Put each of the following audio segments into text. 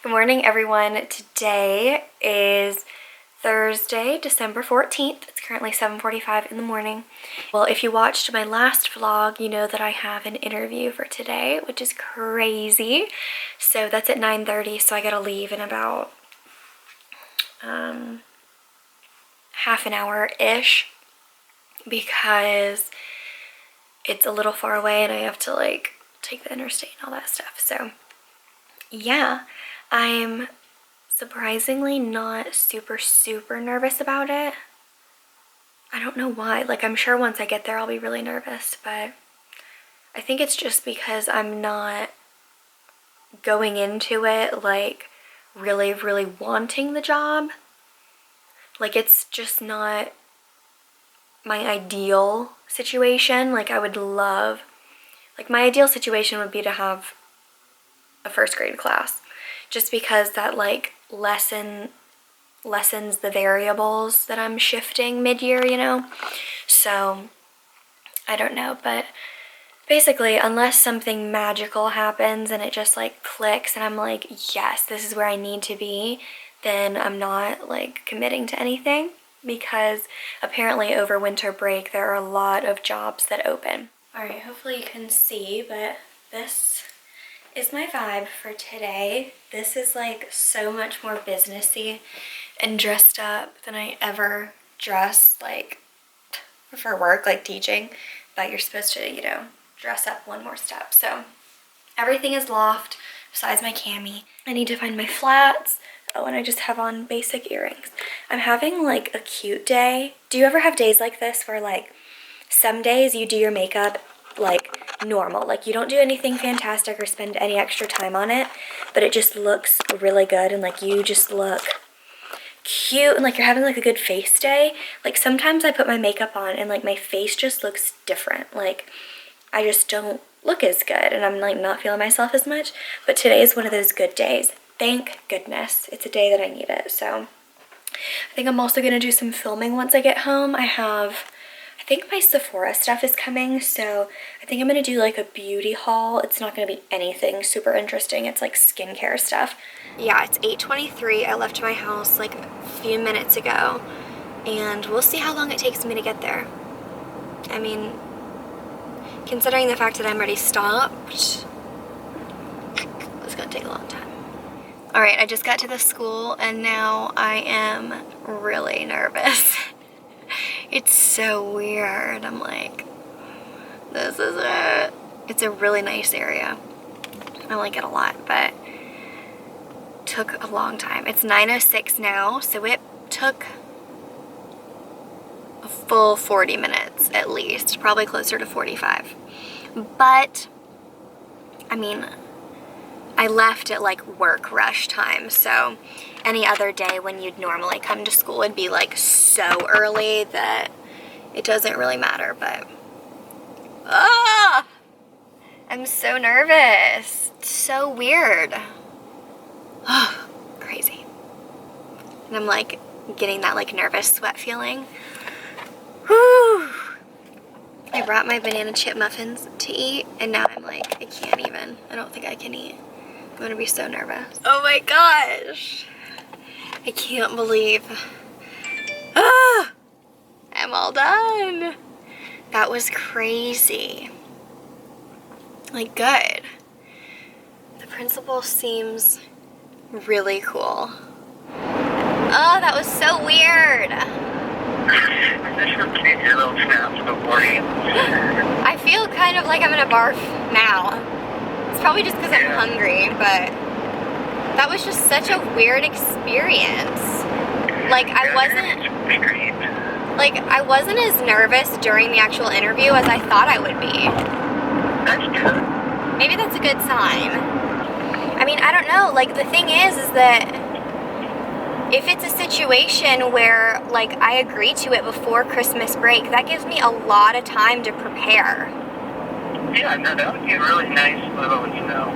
Good morning, everyone. Today is Thursday, December 14th. It's currently 7:45 in the morning. Well, if you watched my last vlog, you know that I have an interview for today, which is crazy. So that's at 9:30, so I gotta leave in about half an hour-ish because it's a little far away and I have to like take the interstate and all that stuff. So yeah, I'm surprisingly not super nervous about it. I don't know why. Like, I'm sure once I get there I'll be really nervous, but I think it's just because I'm not going into it like really wanting the job. Like, it's just not my ideal situation. Like, I would love, like, my ideal situation would be to have a first grade class, just because that like lessens the variables that I'm shifting mid-year, you know? So I don't know, but basically, unless something magical happens and it just like clicks and I'm like, yes, this is where I need to be, then I'm not like committing to anything, because apparently over winter break there are a lot of jobs that open. All right, hopefully you can see, but this is my vibe for today. This is like so much more businessy and dressed up than I ever dress like for work, like teaching, but you're supposed to, you know, dress up one more step. So everything is loft besides my cami. I need to find my flats. Oh, and I just have on basic earrings. I'm having like a cute day. Do you ever have days like this where like some days you do your makeup like normal, like you don't do anything fantastic or spend any extra time on it, but it just looks really good and like you just look cute and like you're having like a good face day? Like sometimes I put my makeup on and like my face just looks different. Like I just don't look as good and I'm like not feeling myself as much, but today is one of those good days. Thank goodness. It's a day that I need it. So I think I'm also gonna do some filming once I get home. I think my Sephora stuff is coming, so I think I'm gonna do like a beauty haul. It's not gonna be anything super interesting. It's like skincare stuff. Yeah, it's 8:23. I left my house like a few minutes ago, and we'll see how long it takes me to get there. I mean, considering the fact that I'm already stopped, it's gonna take a long time. All right, I just got to the school and now I am really nervous. It's so weird. I'm like, this is it. It's a really nice area. I like it a lot, but took a long time. It's 9:06 now, so it took a full 40 minutes at least, probably closer to 45. But, I mean, I left at like work rush time, so any other day when you'd normally come to school would be like so early that it doesn't really matter, but I'm so nervous. It's so weird. Crazy. And I'm like getting that like nervous sweat feeling. Whew. I brought my banana chip muffins to eat and now I'm like, I can't even. I don't think I can eat. I'm gonna be so nervous. Oh my gosh. I can't believe. I'm all done. That was crazy. Like, good. The principal seems really cool. Oh, that was so weird. I feel kind of like I'm gonna barf now. It's probably just because I'm hungry, but that was just such a weird experience. Like, I wasn't as nervous during the actual interview as I thought I would be. That's good. Maybe that's a good sign. I mean, I don't know. Like, the thing is that if it's a situation where, like, I agree to it before Christmas break, that gives me a lot of time to prepare. Yeah, no, that would be a really nice little, you know.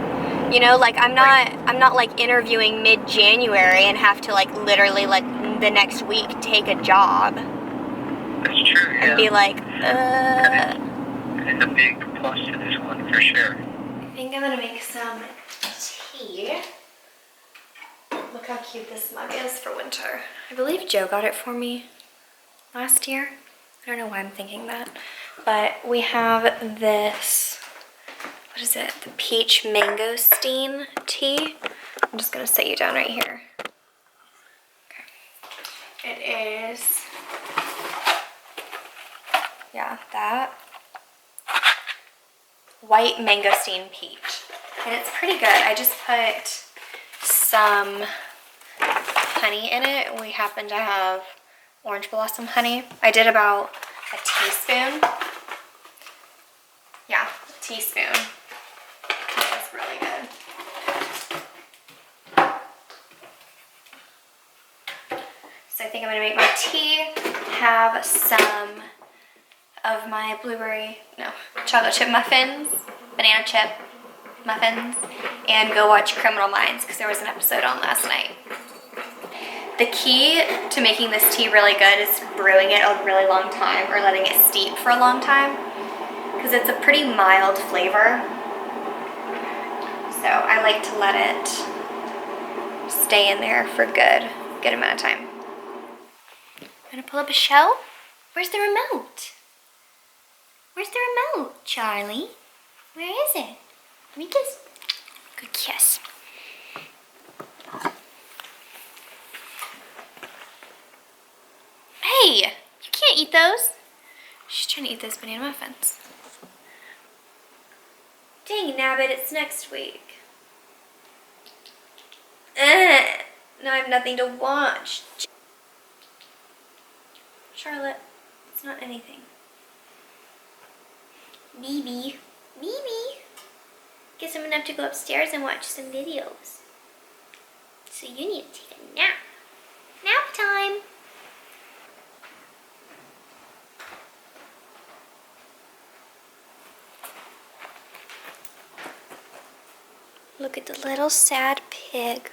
You know, like, I'm not like interviewing mid-January and have to like literally like the next week take a job. That's true, yeah. And be like, It's a big plus to this one, for sure. I think I'm gonna make some tea. Look how cute this mug is for winter. I believe Joe got it for me last year. I don't know why I'm thinking that. But we have this, what is it? The peach mangosteen tea. I'm just gonna set you down right here. Okay. It is, yeah, that. White mangosteen peach. And it's pretty good. I just put some honey in it. We happen to have orange blossom honey. I did about a teaspoon. Yeah, a teaspoon. It was really good. So I think I'm gonna make my tea, have some of my chocolate chip muffins, banana chip muffins, and go watch Criminal Minds because there was an episode on last night. The key to making this tea really good is brewing it a really long time or letting it steep for a long time because it's a pretty mild flavor. So I like to let it stay in there for a good amount of time. Gonna pull up a show? Where's the remote? Where's the remote, Charlie? Where is it? Let me kiss. Good kiss. Hey, you can't eat those. She's trying to eat those banana muffins. Dang, Nabbit, it's next week. Now I have nothing to watch. Charlotte, it's not anything. Bibi. Guess I'm gonna have to go upstairs and watch some videos. So you need to take a nap. Nap time. Look at the little sad pig.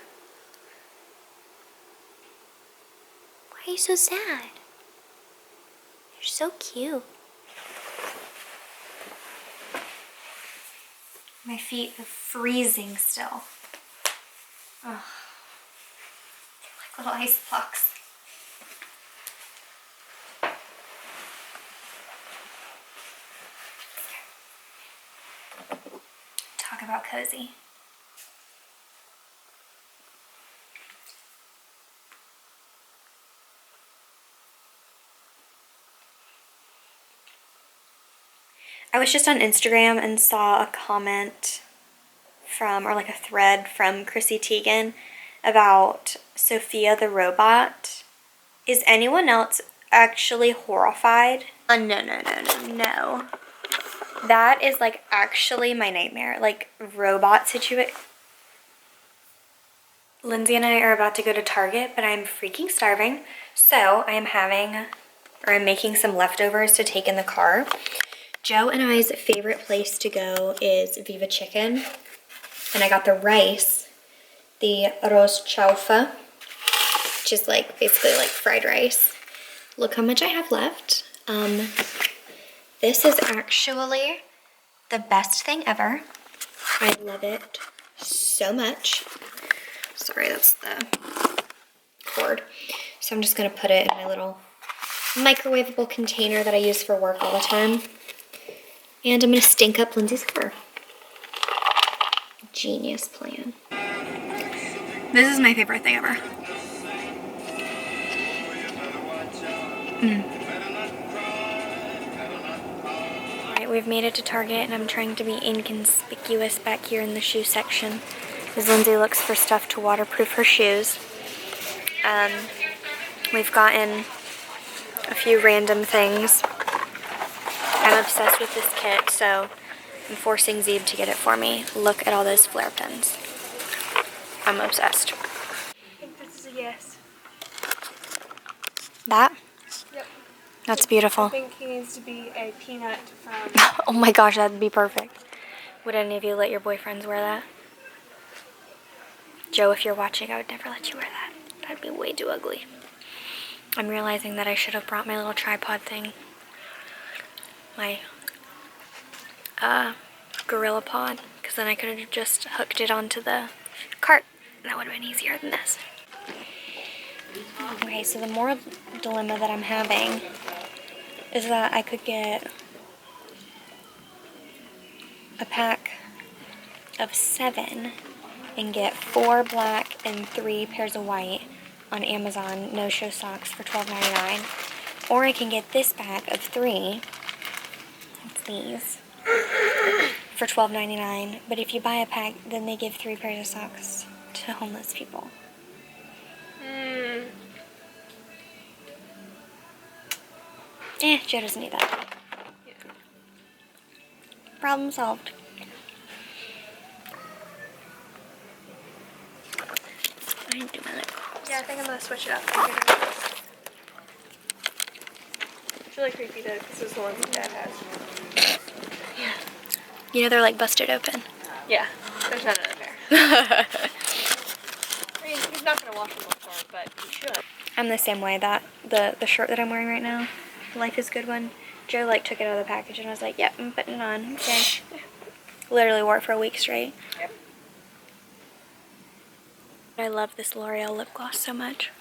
Why are you so sad? You're so cute. My feet are freezing still. Oh, like little ice blocks. Talk about cozy. I was just on Instagram and saw a comment from, or like a thread from Chrissy Teigen about Sophia the robot. Is anyone else actually horrified? No. That is like actually my nightmare. Like robot situation. Lindsay and I are about to go to Target, but I'm freaking starving. So I'm making some leftovers to take in the car. Joe and I's favorite place to go is Viva Chicken. And I got the rice, the arroz chaufa, which is like basically like fried rice. Look how much I have left. This is actually the best thing ever. I love it so much. Sorry, that's the cord. So I'm just gonna put it in my little microwavable container that I use for work all the time. And I'm gonna stink up Lindsay's car. Genius plan. This is my favorite thing ever. Alright, we've made it to Target and I'm trying to be inconspicuous back here in the shoe section as Lindsay looks for stuff to waterproof her shoes. We've gotten a few random things. I'm obsessed with this kit, so I'm forcing Zeeb to get it for me. Look at all those flare pens. I'm obsessed. I think this is a yes. That? Yep. That's I beautiful. think he needs to be a peanut from... Oh my gosh, that'd be perfect. Would any of you let your boyfriends wear that? Joe, if you're watching, I would never let you wear that. That'd be way too ugly. I'm realizing that I should have brought my little tripod thing. My Gorilla Pod, because then I could have just hooked it onto the cart. That would have been easier than this. Okay, so the moral dilemma that I'm having is that I could get a pack of 7 and get 4 black and 3 pairs of white on Amazon no-show socks for $12.99. Or I can get this pack of 3, it's these, for $12.99. But if you buy a pack, then they give 3 pairs of socks to homeless people. Joe doesn't need that. Yeah. Problem solved. I didn't do my lip gloss. Yeah, I think I'm gonna switch it up. It's really creepy though, because this is the ones that Dad has. Yeah. You know they're like busted open. Yeah, there's none of there. I mean, he's not gonna wash them before, but he should. I'm the same way. That the shirt that I'm wearing right now, the Life is Good one, Joe like took it out of the package and I was like, yep, I'm putting it on. Okay. Literally wore it for a week straight. Yep. I love this L'Oreal lip gloss so much.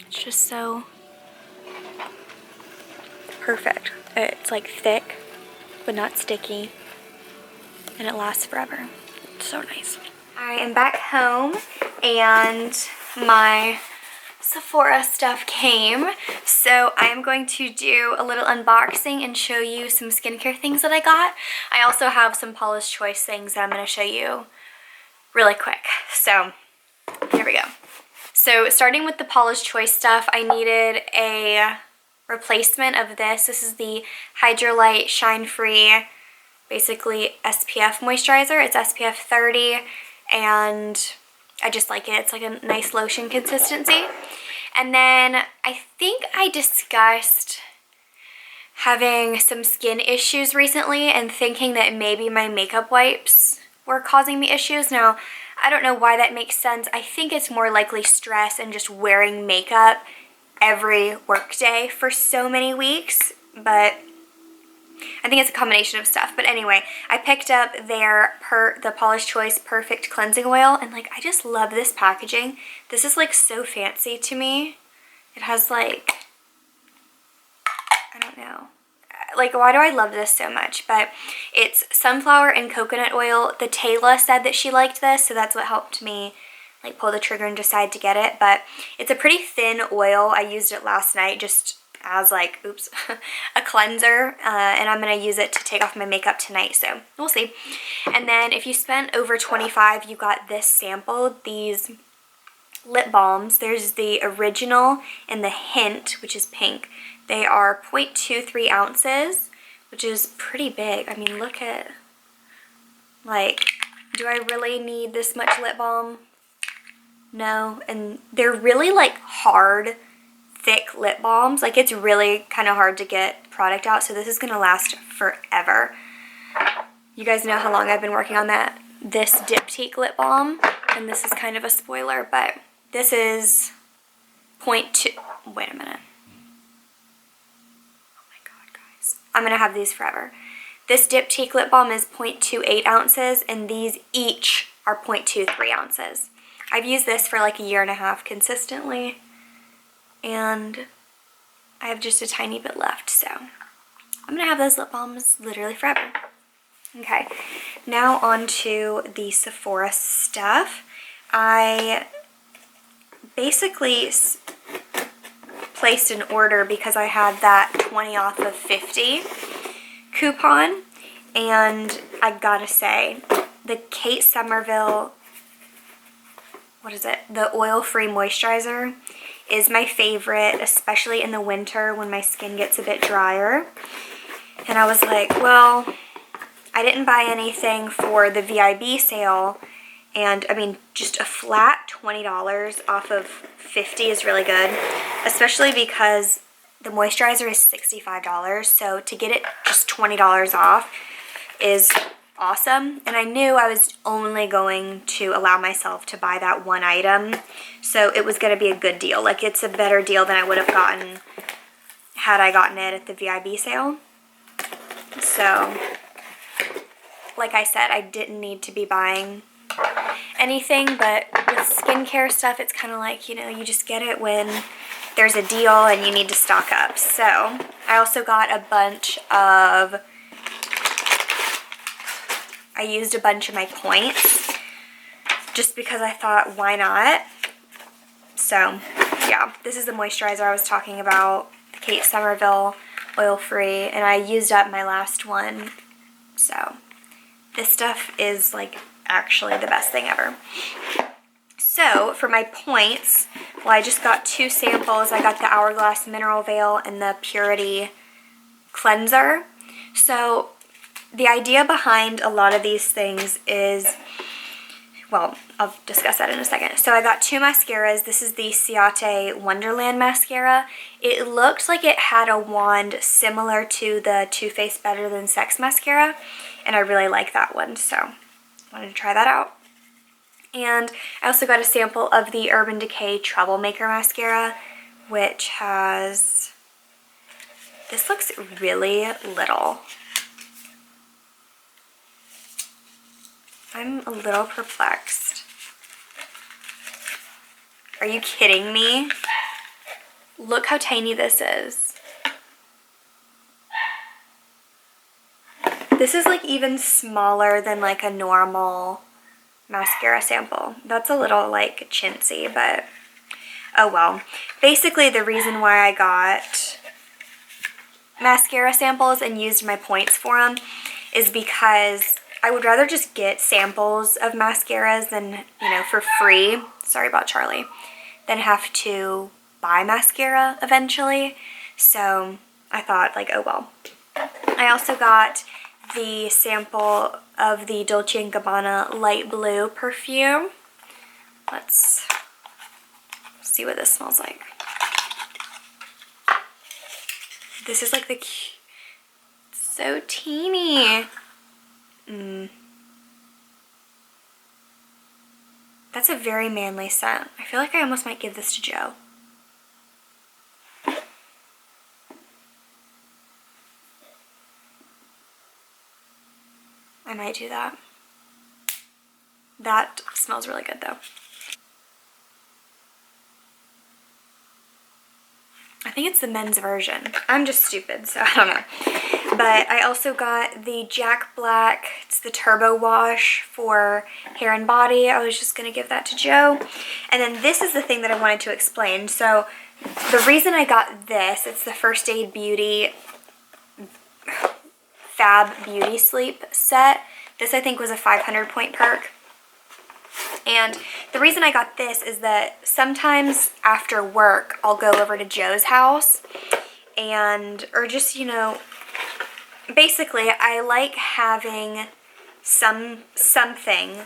It's just so perfect. It's like thick, but not sticky, and it lasts forever. It's so nice. I am back home, and my Sephora stuff came, so I am going to do a little unboxing and show you some skincare things that I got. I also have some Paula's Choice things that I'm going to show you really quick. So here we go. So starting with the Paula's Choice stuff, I needed a replacement of this. This is the Hydralyte Shine Free, basically SPF moisturizer. It's SPF 30, and I just like it. It's like a nice lotion consistency. And then I think I discussed having some skin issues recently and thinking that maybe my makeup wipes were causing me issues. Now, I don't know why that makes sense. I think it's more likely stress and just wearing makeup every workday for so many weeks, but I think it's a combination of stuff. But anyway, I picked up the Paula's Choice Perfect Cleansing Oil, and like, I just love this packaging. This is like so fancy to me. It has like, I don't know, like, why do I love this so much? But it's sunflower and coconut oil. The Taylor said that she liked this, so that's what helped me like pull the trigger and decide to get it. But it's a pretty thin oil. I used it last night just as like, oops, a cleanser, and I'm gonna use it to take off my makeup tonight, so we'll see. And then if you spent over $25, you got this sample, these lip balms. There's the original and the hint, which is pink. They are 0.23 ounces, which is pretty big. I mean, look at, like, do I really need this much lip balm? No. And they're really like hard, thick lip balms. Like, it's really kind of hard to get product out, so this is gonna last forever. You guys know how long I've been working on this Diptyque lip balm, and this is kind of a spoiler, but this is 0.2, wait a minute. Oh my god, guys. I'm gonna have these forever. This Diptyque lip balm is 0.28 ounces, and these each are 0.23 ounces. I've used this for like a year and a half consistently, and I have just a tiny bit left, so I'm gonna have those lip balms literally forever. Okay, now on to the Sephora stuff. I basically placed an order because I had that 20 off of 50 coupon, and I gotta say, the Kate Somerville, what is it? The oil-free moisturizer is my favorite, especially in the winter when my skin gets a bit drier. And I was like, well, I didn't buy anything for the VIB sale, and I mean, just a flat $20 off of 50 is really good, especially because the moisturizer is $65, so to get it just $20 off is awesome. And I knew I was only going to allow myself to buy that one item, so it was going to be a good deal. Like, it's a better deal than I would have gotten had I gotten it at the VIB sale. So, like I said, I didn't need to be buying anything, but with skincare stuff, it's kind of like, you know, you just get it when there's a deal and you need to stock up. So I also got a bunch of, I used a bunch of my points just because I thought, why not? So yeah, this is the moisturizer I was talking about, the Kate Somerville oil-free, and I used up my last one. So this stuff is like actually the best thing ever. So for my points, well, I just got 2 samples. I got the Hourglass Mineral Veil and the Purity Cleanser. So the idea behind a lot of these things is, well, I'll discuss that in a second. So I got 2 mascaras. This is the Ciate Wonderland mascara. It looked like it had a wand similar to the Too Faced Better Than Sex mascara, and I really like that one, so wanted to try that out. And I also got a sample of the Urban Decay Troublemaker mascara, which has, this looks really little. I'm a little perplexed. Are you kidding me? Look how tiny this is. This is like even smaller than like a normal mascara sample. That's a little like chintzy, but oh well. Basically the reason why I got mascara samples and used my points for them is because I would rather just get samples of mascaras than, you know, for free, sorry about Charlie, than have to buy mascara eventually. So I thought like, oh well. I also got the sample of the Dolce & Gabbana Light Blue perfume. Let's see what this smells like. This is like the, so teeny. That's a very manly scent. I feel like I almost might give this to Joe. I might do that. That smells really good though. I think it's the men's version. I'm just stupid, so I don't know. But I also got the Jack Black, it's the Turbo Wash for hair and body. I was just gonna give that to Joe. And then this is the thing that I wanted to explain. So the reason I got this, it's the First Aid Beauty Fab Beauty Sleep set. This I think was a 500 point perk. And the reason I got this is that sometimes after work I'll go over to Joe's house and, or just, you know, basically I like having something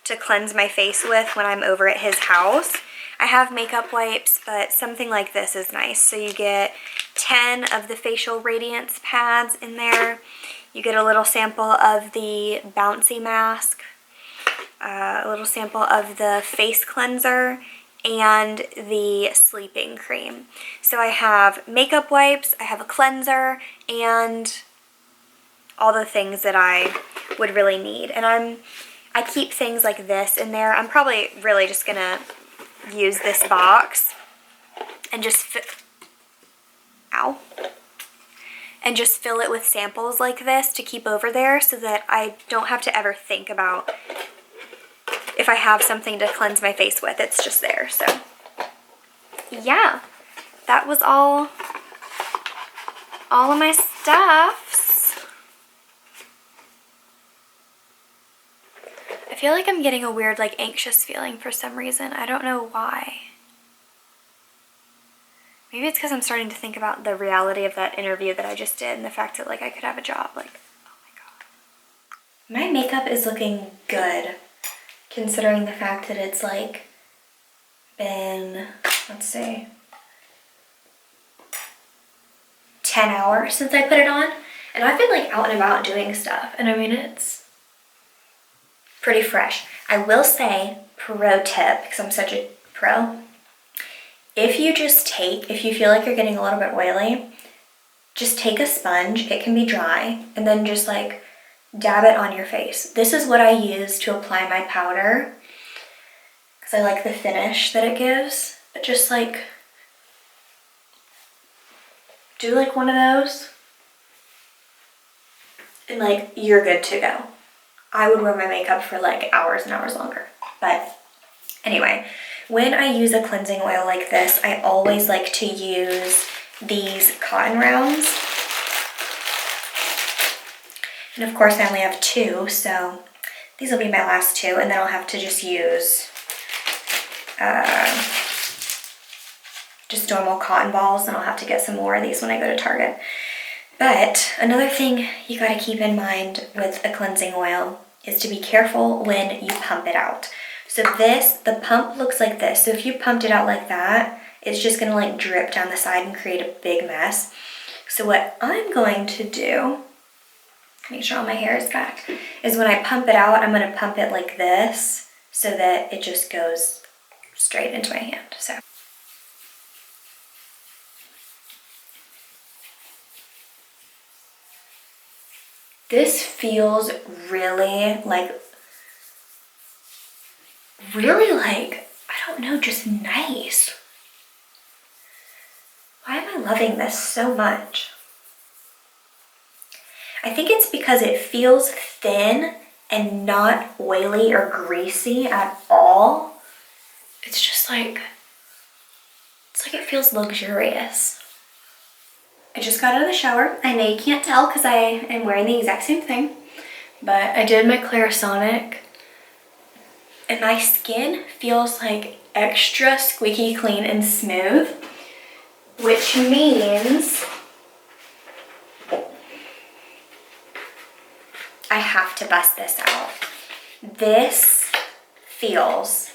to cleanse my face with when I'm over at his house. I have makeup wipes, but something like this is nice. So you get 10 of the Facial Radiance pads in there. You get a little sample of the Bouncy Mask, a little sample of the face cleanser, and the sleeping cream. So I have makeup wipes, I have a cleanser, and all the things that I would really need. And I keep things like this in there. I'm probably really just gonna use this box and just and just fill it with samples like this to keep over there so that I don't have to ever think about if I have something to cleanse my face with. It's just there. So yeah, that was all of my stuffs. I feel like I'm getting a weird, like, anxious feeling for some reason. I don't know why. Maybe it's because I'm starting to think about the reality of that interview that I just did and the fact that, like, I could have a job. Like, oh my god. My makeup is looking good, considering the fact that it's, like, been, let's see, 10 hours since I put it on. And I've been, like, out and about doing stuff. And I mean, it's pretty fresh. I will say, pro tip, because I'm such a pro, if you feel like you're getting a little bit oily, just take a sponge, it can be dry, and then just like dab it on your face. This is what I use to apply my powder because I like the finish that it gives. But just like, do like one of those and like you're good to go. I would wear my makeup for like hours and hours longer. But anyway, when I use a cleansing oil like this, I always like to use these cotton rounds. And of course I only have 2, so these will be my last 2, and then I'll have to just use just normal cotton balls, and I'll have to get some more of these when I go to Target. But another thing you gotta keep in mind with a cleansing oil is to be careful when you pump it out. So the pump looks like this. So if you pumped it out like that, it's just gonna like drip down the side and create a big mess. So what I'm going to do, make sure all my hair is back, is when I pump it out, I'm gonna pump it like this so that it just goes straight into my hand. So. This feels really like, I don't know, just nice. Why am I loving this so much? I think it's because it feels thin and not oily or greasy at all. It's just like, it's like it feels luxurious. I just got out of the shower. I know you can't tell because I am wearing the exact same thing, but I did my Clarisonic and my skin feels like extra squeaky clean and smooth, which means I have to bust this out. This feels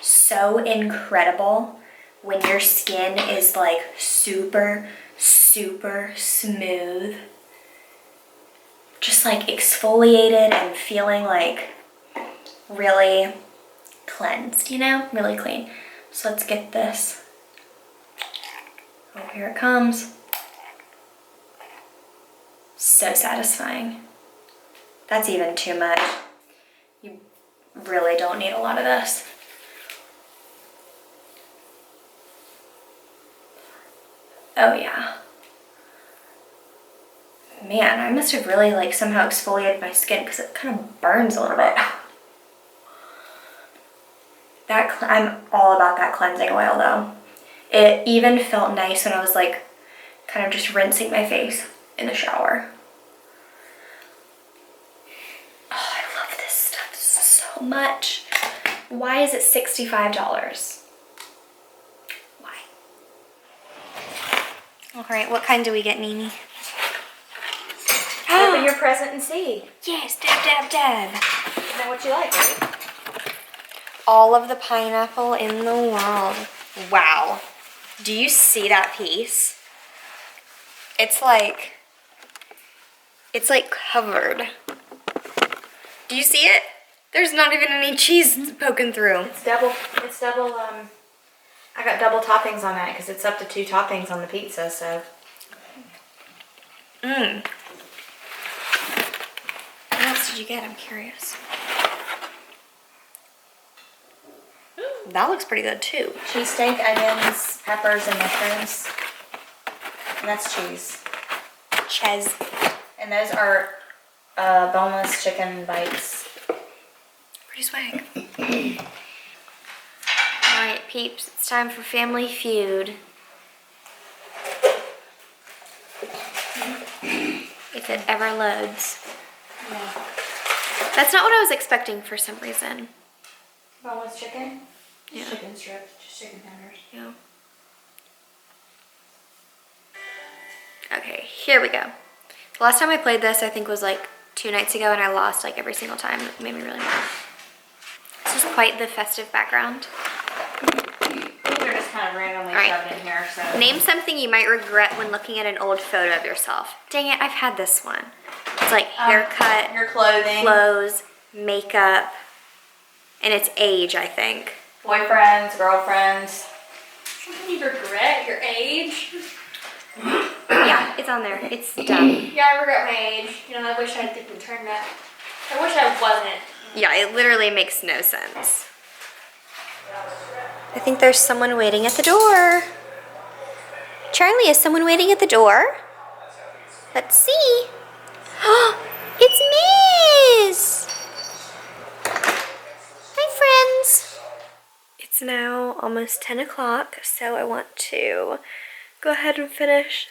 so incredible when your skin is like super smooth, just like exfoliated and feeling like really cleansed, you know, really clean. So let's get this. Oh, here it comes. So satisfying. That's even too much. You really don't need a lot of this. Oh yeah. Man, I must have really like somehow exfoliated my skin because it kind of burns a little bit. I'm all about that cleansing oil though. It even felt nice when I was like kind of just rinsing my face in the shower. Oh, I love this stuff so much. Why is it $65? All right, what kind do we get, Mimi? Open your present and see. Yes, dab, dab, dab. Isn't that what you like, right? All of the pineapple in the world. Wow. Do you see that piece? It's like covered. Do you see it? There's not even any cheese poking through. It's double, I got double toppings on that because it's up to 2 toppings on the pizza, so. What else did you get? I'm curious. That looks pretty good too. Cheesesteak, onions, peppers, and mushrooms. And that's cheese. Cheese. And those are boneless chicken bites. Pretty swag. Alright, peeps, it's time for Family Feud. If it ever loads. Yeah. That's not what I was expecting for some reason. Boneless chicken? Yeah. Chicken strips, just chicken tenders. Yeah. Okay, here we go. The last time I played this, I think was like 2 nights ago, and I lost like every single time. It made me really mad. This is quite the festive background. They're just kind of randomly All right. shoved in here, so. Name something you might regret when looking at an old photo of yourself. Dang it, I've had this one. It's like haircut, Your clothing. clothes, makeup, and it's age, I think. Boyfriends, girlfriends. Something you regret, your age. Yeah, it's on there. It's done. Yeah, I regret my age. You know, I wish I didn't turn that. I wish I wasn't. Yeah, it literally makes no sense. I think there's someone waiting at the door. Charlie, is someone waiting at the door? Let's see. It's Miss! Hi, friends. It's now almost 10 o'clock, so I want to go ahead and finish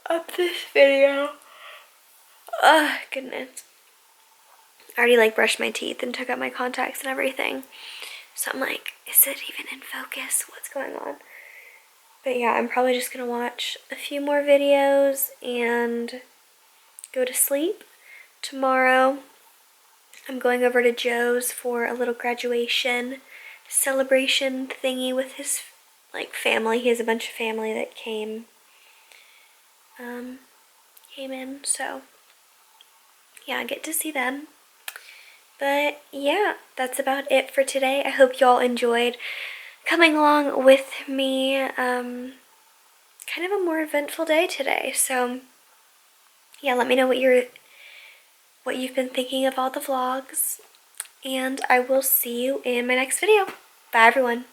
up this video. Ugh, goodness. I already brushed my teeth and took out my contacts and everything. So I'm like, is it even in focus? What's going on? But yeah, I'm probably just gonna watch a few more videos and go to sleep. Tomorrow, I'm going over to Joe's for a little graduation celebration thingy with his family. He has a bunch of family that came in, so yeah, I get to see them. But yeah, that's about it for today. I hope y'all enjoyed coming along with me. Kind of a more eventful day today. So yeah, let me know what you've been thinking of all the vlogs. And I will see you in my next video. Bye everyone.